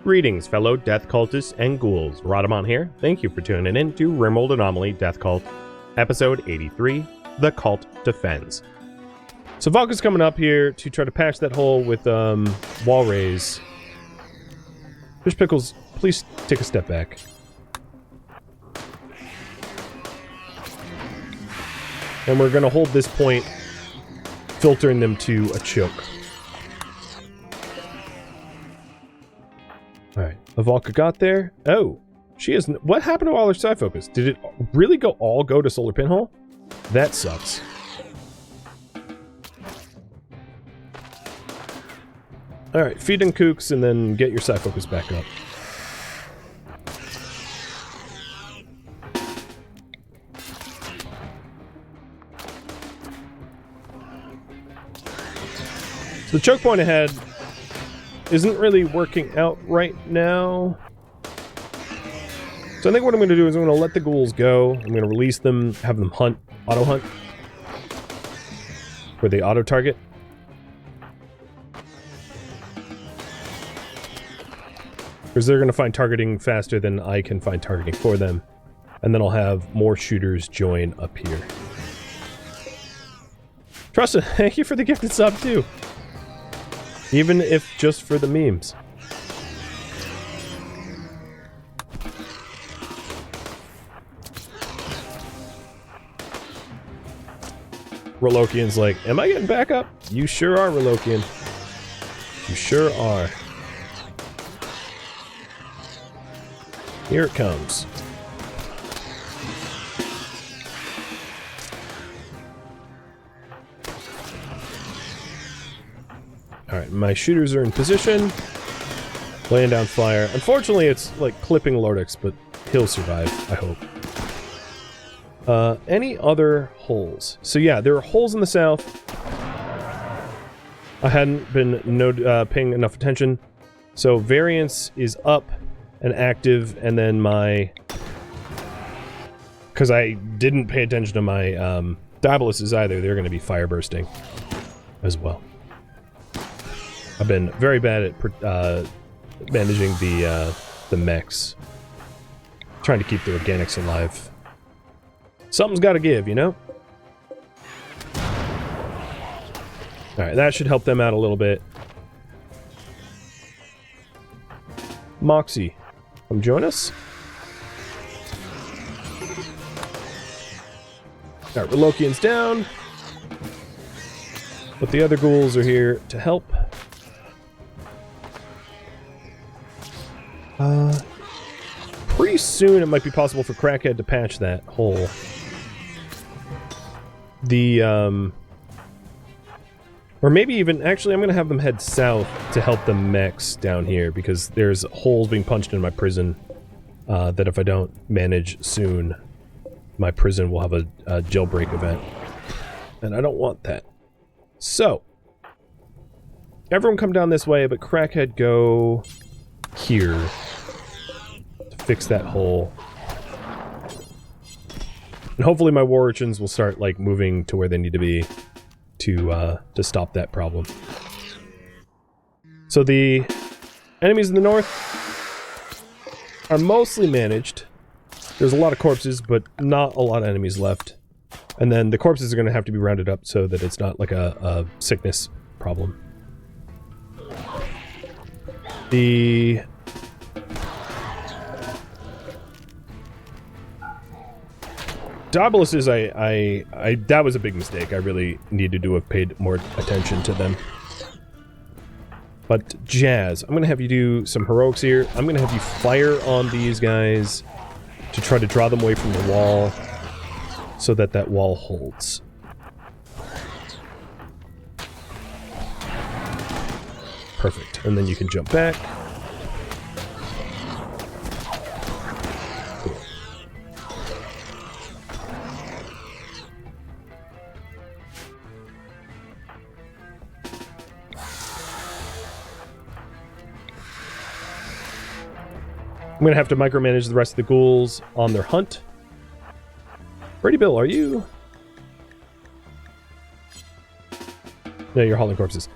Greetings, fellow death cultists and ghouls. Rhadamant here. Thank you for tuning in to RimWorld Anomaly Death Cult, episode 83, The Cult Defends. So Valka's coming up here to try to patch that hole with wall rays. Fish Pickles, please take a step back. And we're going to hold this point, filtering them to a choke. Alright, Valka got there. Oh, she is... What happened to all her side focus? Did it really all go to solar pinhole? That sucks. Alright, feed in kooks and then get your side focus back up. So the choke point ahead isn't really working out right now. So I think what I'm going to do is I'm going to let the ghouls go. I'm going to release them, have them hunt, auto hunt. Where they auto target. Because they're going to find targeting faster than I can find targeting for them. And then I'll have more shooters join up here. Trustin, thank you for the gifted sub too. Even if just for the memes. Relokian's like, am I getting back up? You sure are, Relokian. You sure are. Here it comes. Alright, my shooters are in position. Laying down fire. Unfortunately, it's like clipping Lordix, but he'll survive, I hope. Any other holes? So yeah, there are holes in the south. I hadn't been paying enough attention. So variance is up and active, and then my... Because I didn't pay attention to my Diabolists either, they're going to be fire bursting as well. I've been very bad at managing the mechs. Trying to keep the organics alive. Something's got to give, you know? Alright, that should help them out a little bit. Moxie, come join us. Alright, Relokian's down. But the other ghouls are here to help. Pretty soon it might be possible for Crackhead to patch that hole. Or maybe even, actually I'm gonna have them head south to help the mechs down here, because there's holes being punched in my prison that if I don't manage soon, my prison will have a jailbreak event. And I don't want that. So, everyone come down this way, but Crackhead go here. Fix that hole. And hopefully my war urchins will start, like, moving to where they need to be to stop that problem. So the enemies in the north are mostly managed. There's a lot of corpses, but not a lot of enemies left. And then the corpses are going to have to be rounded up so that it's not like a sickness problem. The... Diabolists, that was a big mistake. I really needed to have paid more attention to them. But Jazz, I'm going to have you do some heroics here. I'm going to have you fire on these guys to try to draw them away from the wall so that that wall holds. Perfect. And then you can jump back. I'm gonna have to micromanage the rest of the ghouls on their hunt. Brady Bill, are you? No, you're hauling corpses.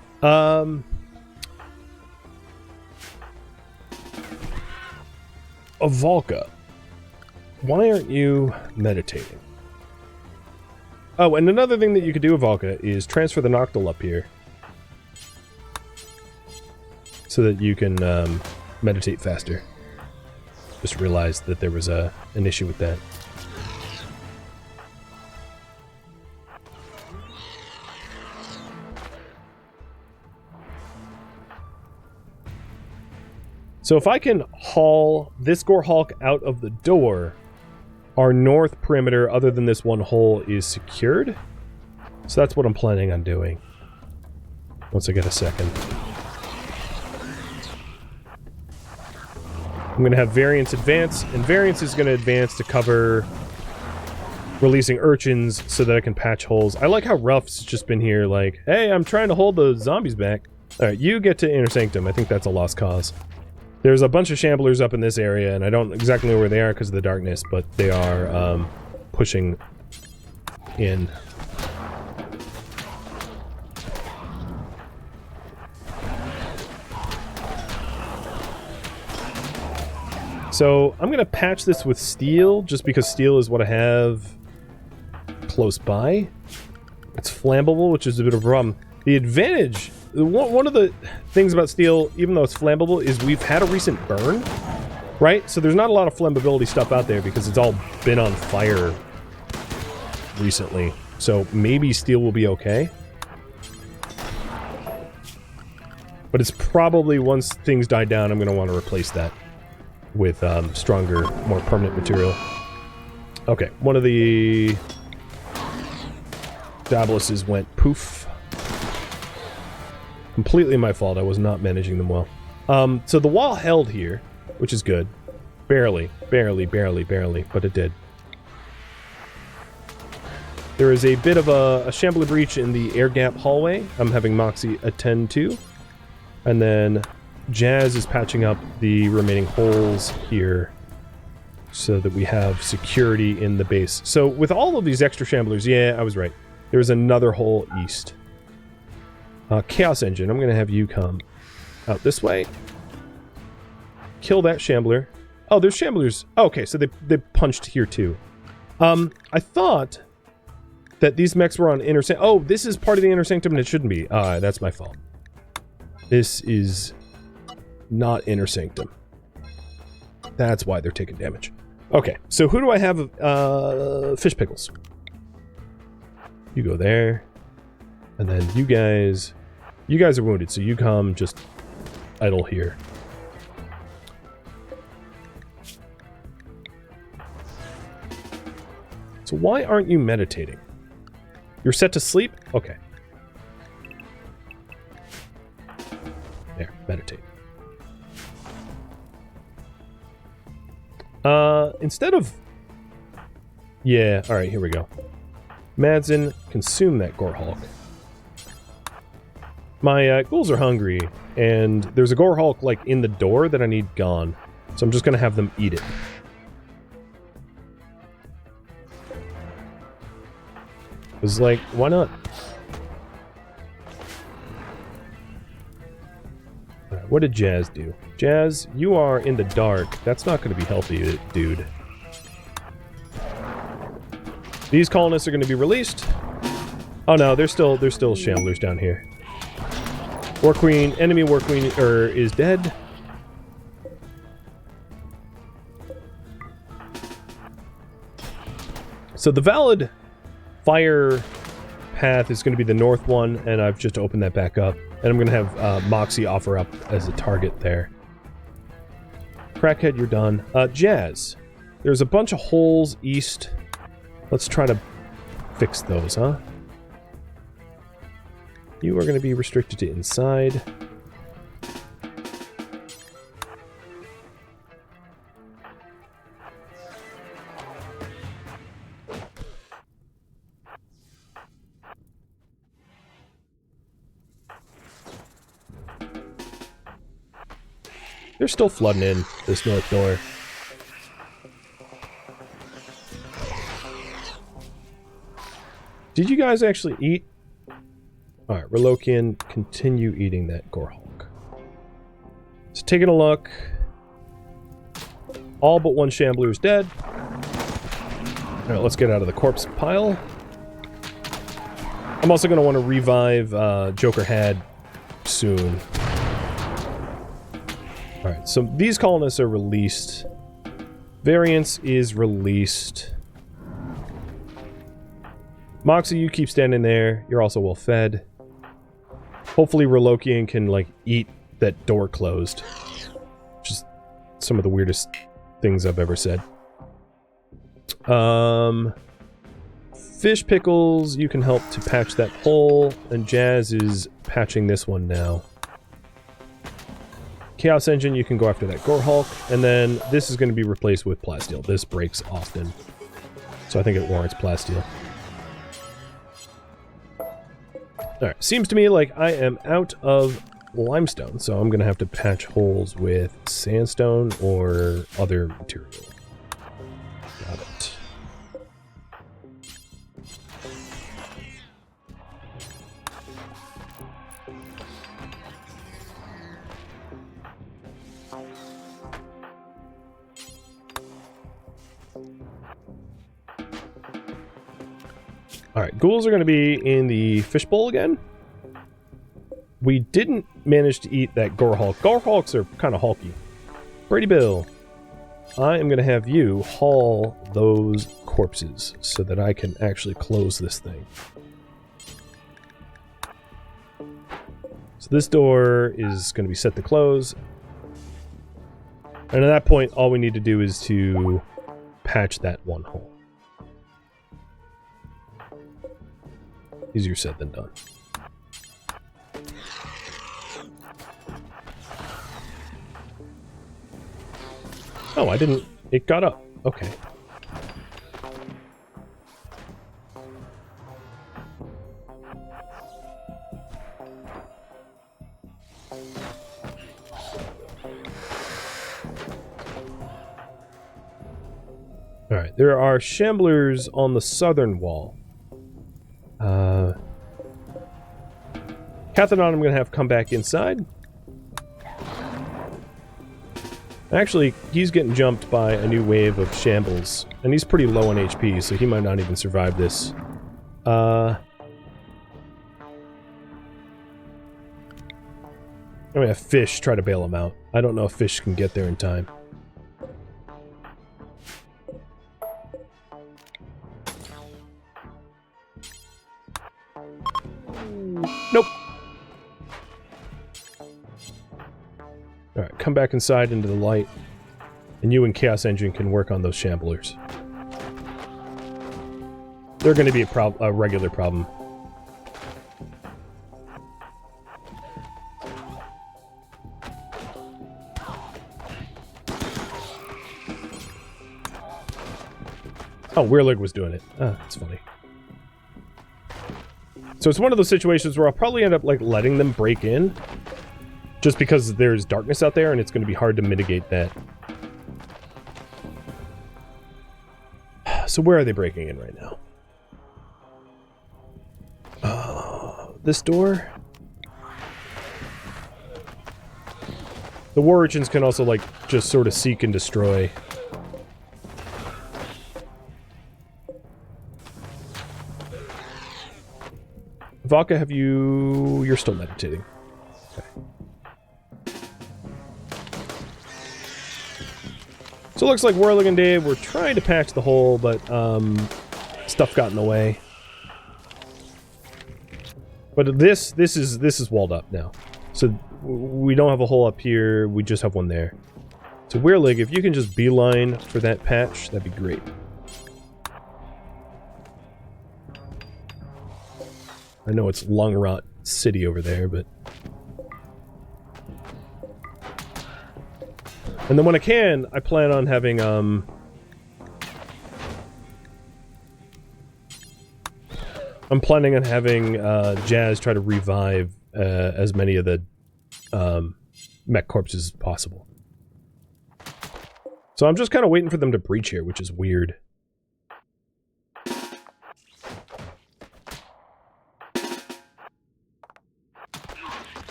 Avalka, why aren't you meditating? Oh, and another thing that you could do, Avalka, is transfer the Noctil up here. So that you can meditate faster. Just realized that there was an issue with that. So if I can haul this Gorehawk out of the door, our north perimeter, other than this one hole, is secured. So that's what I'm planning on doing. Once I get a second. I'm going to have Variance advance, and Variance is going to advance to cover releasing urchins so that I can patch holes. I like how Ruff's just been here like, hey, I'm trying to hold the zombies back. Alright, you get to Inner Sanctum. I think that's a lost cause. There's a bunch of shamblers up in this area, and I don't exactly know where they are because of the darkness, but they are pushing in. So I'm going to patch this with steel, just because steel is what I have close by. It's flammable, which is a bit of a problem. The advantage... One of the things about steel, even though it's flammable, is we've had a recent burn, right? So there's not a lot of flammability stuff out there because it's all been on fire recently. So maybe steel will be okay. But it's probably, once things die down, I'm going to want to replace that with stronger, more permanent material. Okay, one of the Dablises went poof. Completely my fault. I was not managing them well. So the wall held here, which is good. Barely, but it did. There is a bit of a shambler breach in the air gap hallway. I'm having Moxie attend to. And then Jazz is patching up the remaining holes here so that we have security in the base. So with all of these extra shamblers, yeah, I was right. There's another hole east. Chaos Engine, I'm going to have you come out this way. Kill that shambler. Oh, there's shamblers. Oh, okay, so they punched here too. I thought that these mechs were on Inner Sanctum. Oh, this is part of the Inner Sanctum and it shouldn't be. That's my fault. This is not Inner Sanctum. That's why they're taking damage. Okay, so who do I have? Fish Pickles. You go there. And then you guys are wounded, so you come just idle here. So why aren't you meditating? You're set to sleep? Okay. There, meditate. Instead of... Yeah, alright, here we go. Madsen, consume that Gorehawk. My ghouls are hungry, and there's a Gorehawk, like, in the door that I need gone. So I'm just gonna have them eat it. It's like, why not? Alright, what did Jazz do? Jazz, you are in the dark. That's not gonna be healthy, dude. These colonists are gonna be released. Oh no, there's still shamblers down here. War Queen, enemy War Queen is dead. So the valid fire path is going to be the north one, and I've just opened that back up. And I'm going to have Moxie offer up as a target there. Crackhead, you're done. Jazz, there's a bunch of holes east. Let's try to fix those, huh? You are going to be restricted to inside. They're still flooding in this north door. Did you guys actually eat? Alright, Relokian, continue eating that Gorehawk. So taking a look. All but one shambler is dead. Alright, let's get out of the corpse pile. I'm also going to want to revive Joker Had soon. Alright, so these colonists are released. Variance is released. Moxie, you keep standing there. You're also well fed. Hopefully Relokian can, like, eat that door closed. Which is some of the weirdest things I've ever said. Fish Pickles, you can help to patch that hole, and Jazz is patching this one now. Chaos Engine, you can go after that Gore Hulk, and then this is going to be replaced with Plasteel. This breaks often, so I think it warrants Plasteel. Alright, seems to me like I am out of limestone, so I'm going to have to patch holes with sandstone or other material. Got it. Alright, ghouls are going to be in the fishbowl again. We didn't manage to eat that Gore Hulk. Gore Hulks are kind of hulky. Brady Bill, I am going to have you haul those corpses so that I can actually close this thing. So this door is going to be set to close. And at that point, all we need to do is to patch that one hole. Easier said than done. Oh, I didn't... It got up. Okay. Alright, there are shamblers on the southern wall. Cathodon I'm going to have come back inside. Actually, he's getting jumped by a new wave of shambles. And he's pretty low on HP, so he might not even survive this. I'm going to have Fish try to bail him out. I don't know if Fish can get there in time. Nope. Alright, come back inside into the light. And you and Chaos Engine can work on those shamblers. They're going to be a regular problem. Oh, Weirlig was doing it. Ah, that's funny. So it's one of those situations where I'll probably end up, like, letting them break in. Just because there's darkness out there and it's going to be hard to mitigate that. So where are they breaking in right now? This door? The War Urchins can also, like, just sort of seek and destroy. Vodka, have you... You're still meditating. Okay. So it looks like Whirling and Dave were trying to patch the hole, but stuff got in the way. But this is walled up now. So we don't have a hole up here, we just have one there. So Whirlig, if you can just beeline for that patch, that'd be great. I know it's Lung Rot City over there, but... And then when I can, I plan on having, I'm planning on having, Jazz try to revive, as many of the, mech corpses as possible. So I'm just kind of waiting for them to breach here, which is weird.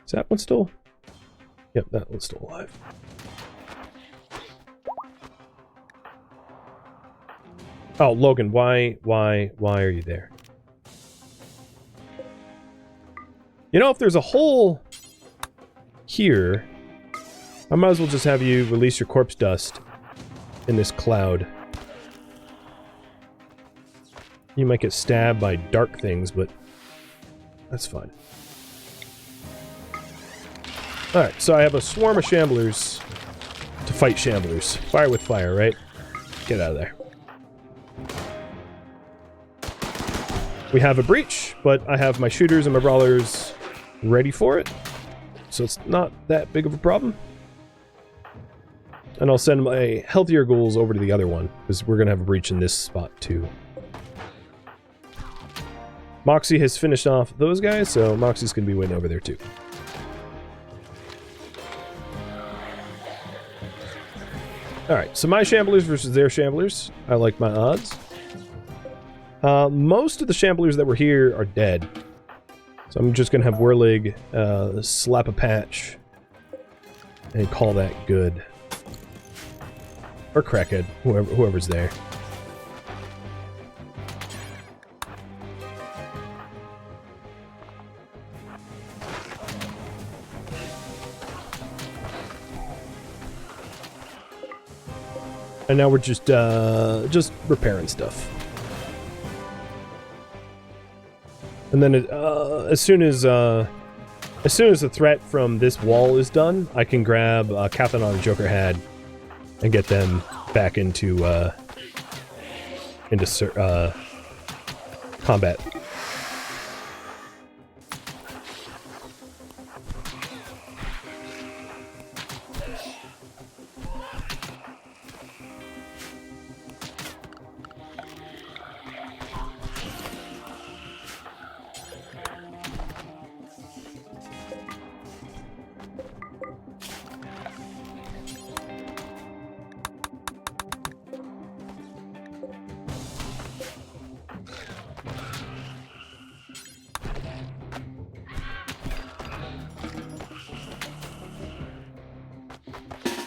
Is that one still? Yep, that one's still alive. Oh, Logan, why are you there? You know, if there's a hole here, I might as well just have you release your corpse dust in this cloud. You might get stabbed by dark things, but that's fine. Alright, so I have a swarm of shamblers to fight shamblers. Fire with fire, right? Get out of there. We have a breach, but I have my shooters and my brawlers ready for it. So it's not that big of a problem. And I'll send my healthier ghouls over to the other one, because we're going to have a breach in this spot too. Moxie has finished off those guys, so Moxie's going to be waiting over there too. Alright, so my shamblers versus their shamblers. I like my odds. Most of the shamblers that were here are dead. So I'm just going to have Whirlig slap a patch and call that good. Or Crackhead, whoever's there. And now we're just repairing stuff. And then as soon as the threat from this wall is done, I can grab Cathanon and Joker Had and get them back into combat.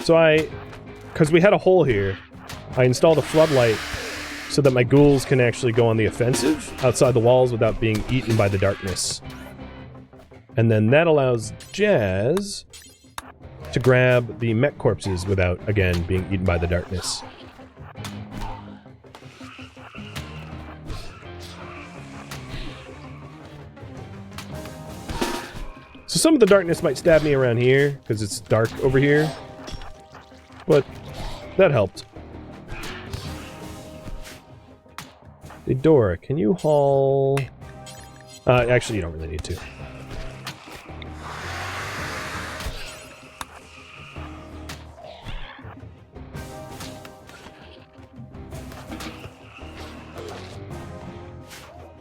So because we had a hole here, I installed a floodlight so that my ghouls can actually go on the offensive outside the walls without being eaten by the darkness. And then that allows Jazz to grab the mech corpses without, again, being eaten by the darkness. So some of the darkness might stab me around here, because it's dark over here. But that helped. Hey, Dora, can you haul... actually, you don't really need to.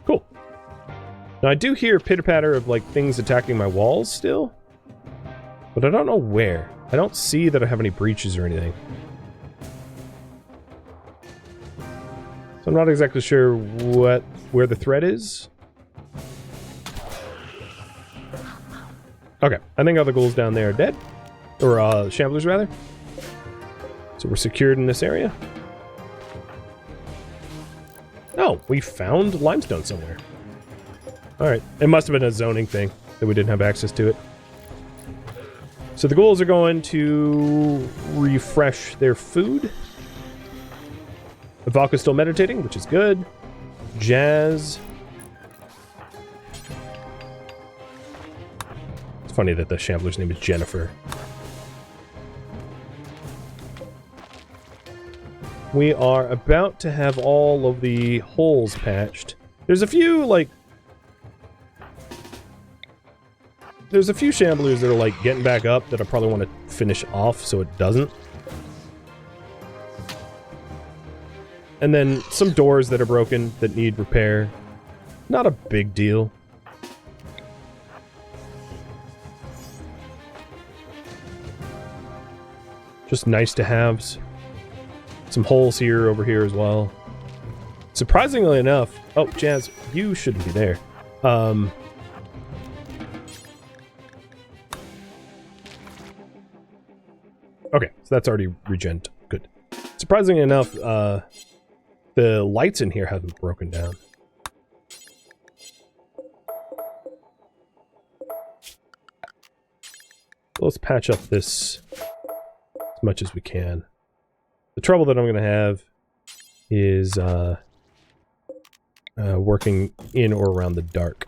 Cool. Now, I do hear pitter-patter of, like, things attacking my walls still. But I don't know where. I don't see that I have any breaches or anything. So I'm not exactly sure where the threat is. Okay, I think all the ghouls down there are dead. Or, shamblers, rather. So we're secured in this area. Oh, we found limestone somewhere. Alright, it must have been a zoning thing that we didn't have access to it. So the ghouls are going to refresh their food. Valka's still meditating, which is good. Jazz. It's funny that the shambler's name is Jennifer. We are about to have all of the holes patched. There's a few, like... There's a few shamblers that are, like, getting back up that I probably want to finish off so it doesn't. And then some doors that are broken that need repair. Not a big deal. Just nice to haves. Some holes here, over here as well. Surprisingly enough... Oh, Jazz, you shouldn't be there. Okay, so that's already regen. Good. Surprisingly enough, the lights in here haven't broken down. Let's patch up this as much as we can. The trouble that I'm going to have is working in or around the dark.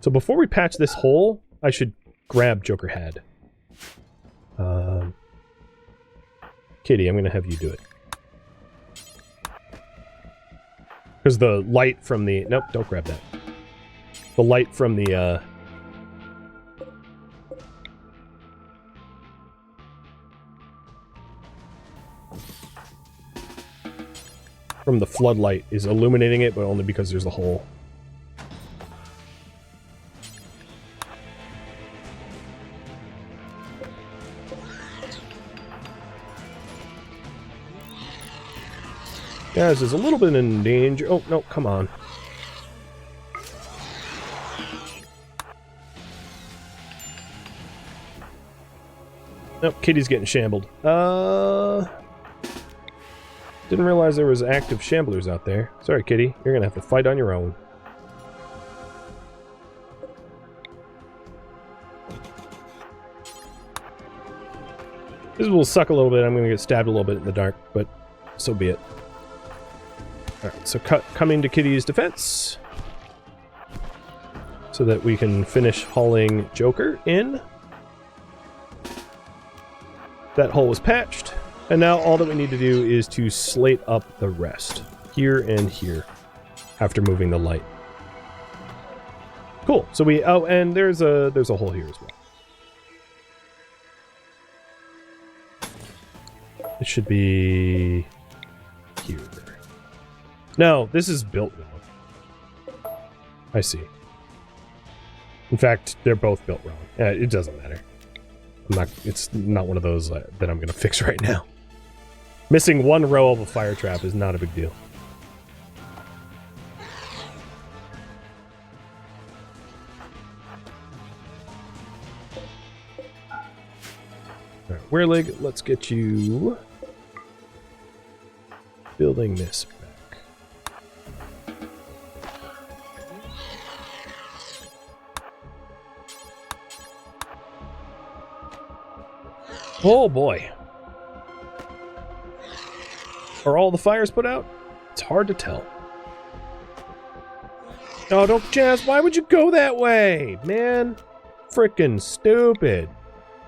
So before we patch this hole, I should grab Joker Head. Kitty, I'm going to have you do it. Because the light from the... Nope, don't grab that. The light from the... from the floodlight is illuminating it, but only because there's a hole. Guys, is a little bit in danger. Oh, no, come on. Nope, Kitty's getting shambled. Didn't realize there was active shamblers out there. Sorry, Kitty. You're gonna have to fight on your own. This will suck a little bit. I'm gonna get stabbed a little bit in the dark, but so be it. Alright, so coming to Kitty's defense. So that we can finish hauling Joker in. That hole was patched. And now all that we need to do is to slate up the rest. Here and here. After moving the light. Cool. So we... Oh, and there's a hole here as well. It should be... here. No, this is built wrong. I see. In fact, they're both built wrong. It doesn't matter. It's not one of those that I'm going to fix right now. Missing one row of a fire trap is not a big deal. Alright, Werelig, let's get you building this back. Oh boy. Are all the fires put out? It's hard to tell. Oh, don't, Jazz, why would you go that way? Man, frickin' stupid.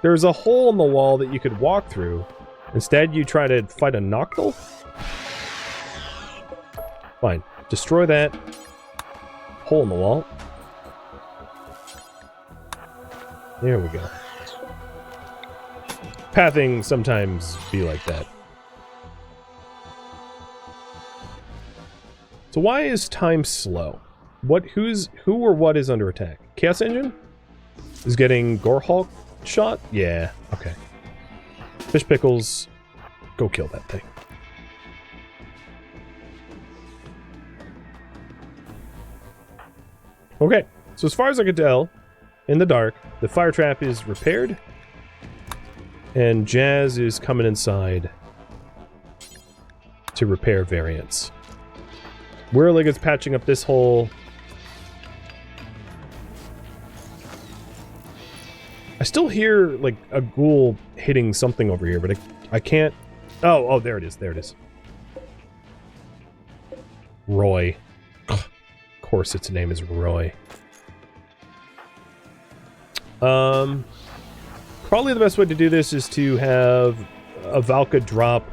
There's a hole in the wall that you could walk through. Instead, you try to fight a Noctil? Fine. Destroy that hole in the wall. There we go. Pathing sometimes be like that. So why is time slow? Who or what is under attack? Chaos Engine? Is getting Gorehulk shot? Yeah, okay. Fish Pickles, go kill that thing. Okay, so as far as I can tell, in the dark, the fire trap is repaired. And Jazz is coming inside to repair variants. Werelig is patching up this hole. I still hear, like, a ghoul hitting something over here, but I can't... Oh, there it is, there it is. Roy. Ugh, of course its name is Roy. Probably the best way to do this is to have a Valka drop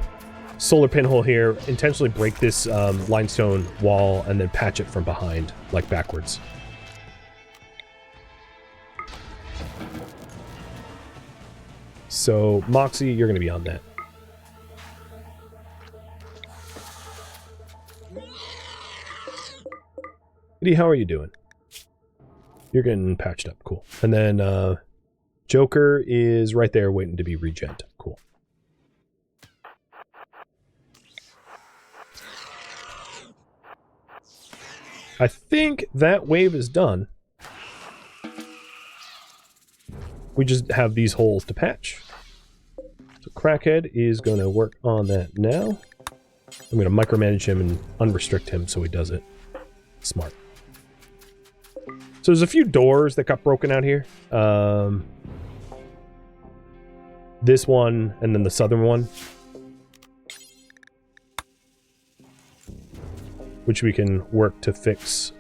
solar pinhole here, intentionally break this limestone wall, and then patch it from behind, like backwards. So, Moxie, you're going to be on that. Kitty, how are you doing? You're getting patched up, cool. And then, Joker is right there waiting to be regened. Cool. I think that wave is done. We just have these holes to patch. So Crackhead is going to work on that now. I'm going to micromanage him and unrestrict him so he does it. Smart. So there's a few doors that got broken out here. This one, and then the southern one. Which we can work to fix.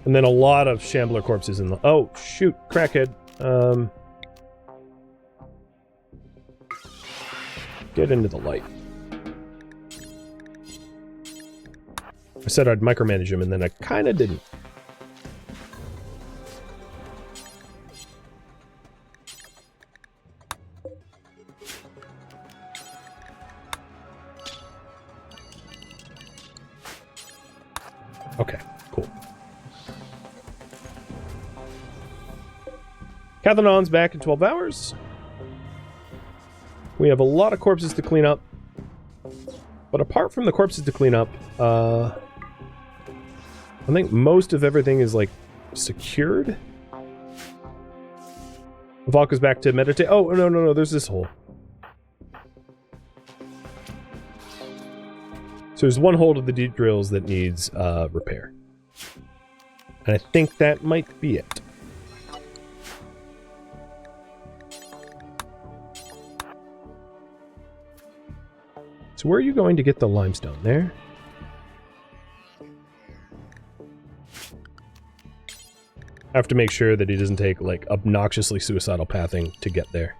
And then a lot of shambler corpses in the... Oh, shoot, Crackhead. Get into the light. I said I'd micromanage him, and then I kind of didn't. Okay, cool. Cathanon's back in 12 hours. We have a lot of corpses to clean up. But apart from the corpses to clean up, I think most of everything is, like, secured. Valka's back to meditate. Oh, no, there's this hole. So there's one hole to the deep drills that needs repair. And I think that might be it. So where are you going to get the limestone? There? I have to make sure that he doesn't take, like, obnoxiously suicidal pathing to get there.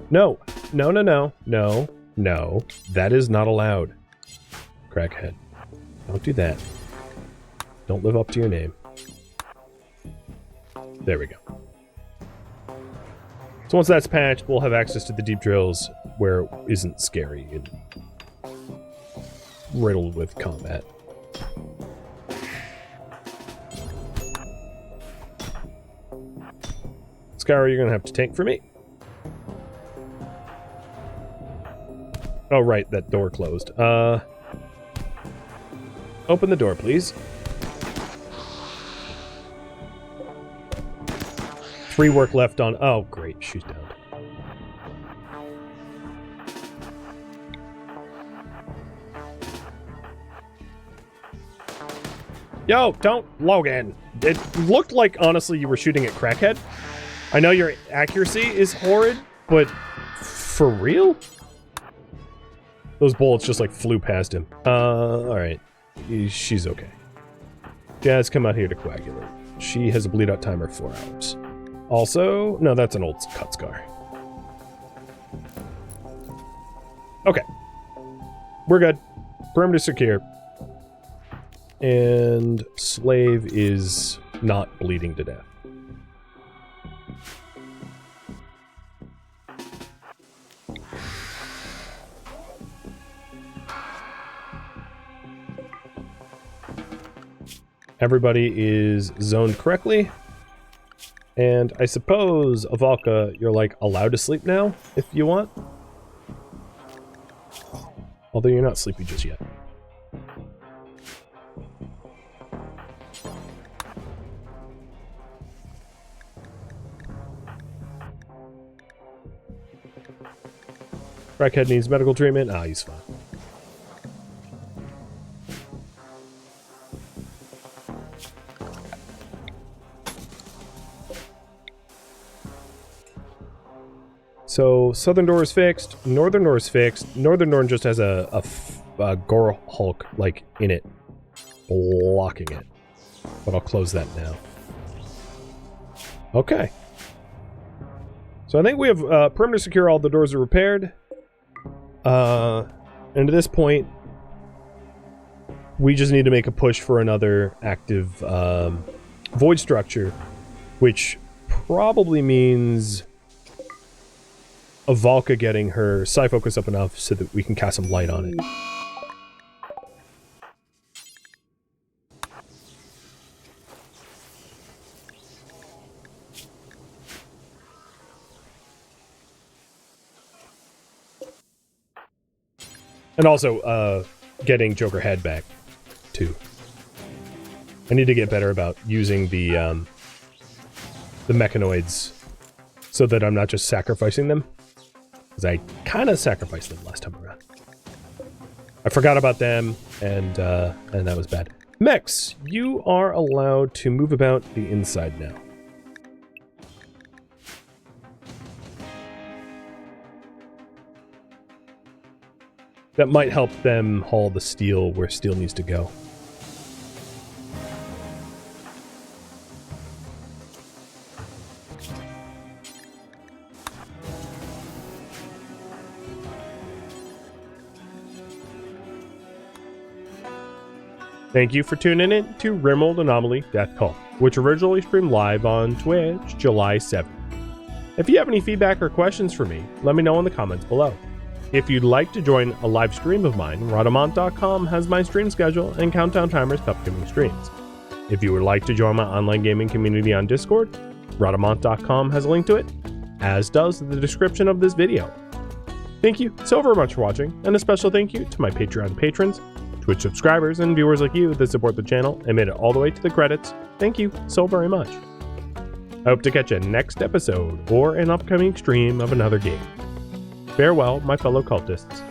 No. No. That is not allowed. Crackhead. Don't do that. Don't live up to your name. There we go. So once that's patched, we'll have access to the deep drills where it isn't scary and riddled with combat. Skyra, you're gonna have to tank for me. Oh, right, that door closed. Open the door, please. 3 work left on... Oh, great. She's down. Yo, don't... Logan. It looked like, honestly, you were shooting at Crackhead. I know your accuracy is horrid, but... For real? Those bullets just, like, flew past him. Alright. She's okay. Jazz, come out here to coagulate. She has a bleed-out timer of 4 hours. Also, no, that's an old cut scar. Okay. We're good. Perimeter secure. And Slave is not bleeding to death. Everybody is zoned correctly. And I suppose, Avalka, you're, like, allowed to sleep now, if you want. Although you're not sleepy just yet. Crackhead needs medical treatment. Ah, he's fine. So, southern door is fixed, northern door is fixed. Northern door just has a Gore Hulk, like, in it, blocking it. But I'll close that now. Okay. So I think we have perimeter secure, all the doors are repaired. And at this point, we just need to make a push for another active void structure, which probably means Avalka getting her psi focus up enough so that we can cast some light on it. And also, getting Joker head back, too. I need to get better about using the mechanoids so that I'm not just sacrificing them. Because I kind of sacrificed them last time around. I forgot about them, and that was bad. Mechs, you are allowed to move about the inside now. That might help them haul the steel where steel needs to go. Thank you for tuning in to RimWorld Anomaly Death Cult, which originally streamed live on Twitch July 7th. If you have any feedback or questions for me, let me know in the comments below. If you'd like to join a live stream of mine, Rhadamant.com has my stream schedule and countdown timers to upcoming streams. If you would like to join my online gaming community on Discord, Rhadamant.com has a link to it, as does the description of this video. Thank you so very much for watching, and a special thank you to my Patreon patrons, Twitch subscribers, and viewers like you that support the channel and made it all the way to the credits. Thank you so very much. I hope to catch you next episode or an upcoming stream of another game. Farewell, my fellow cultists.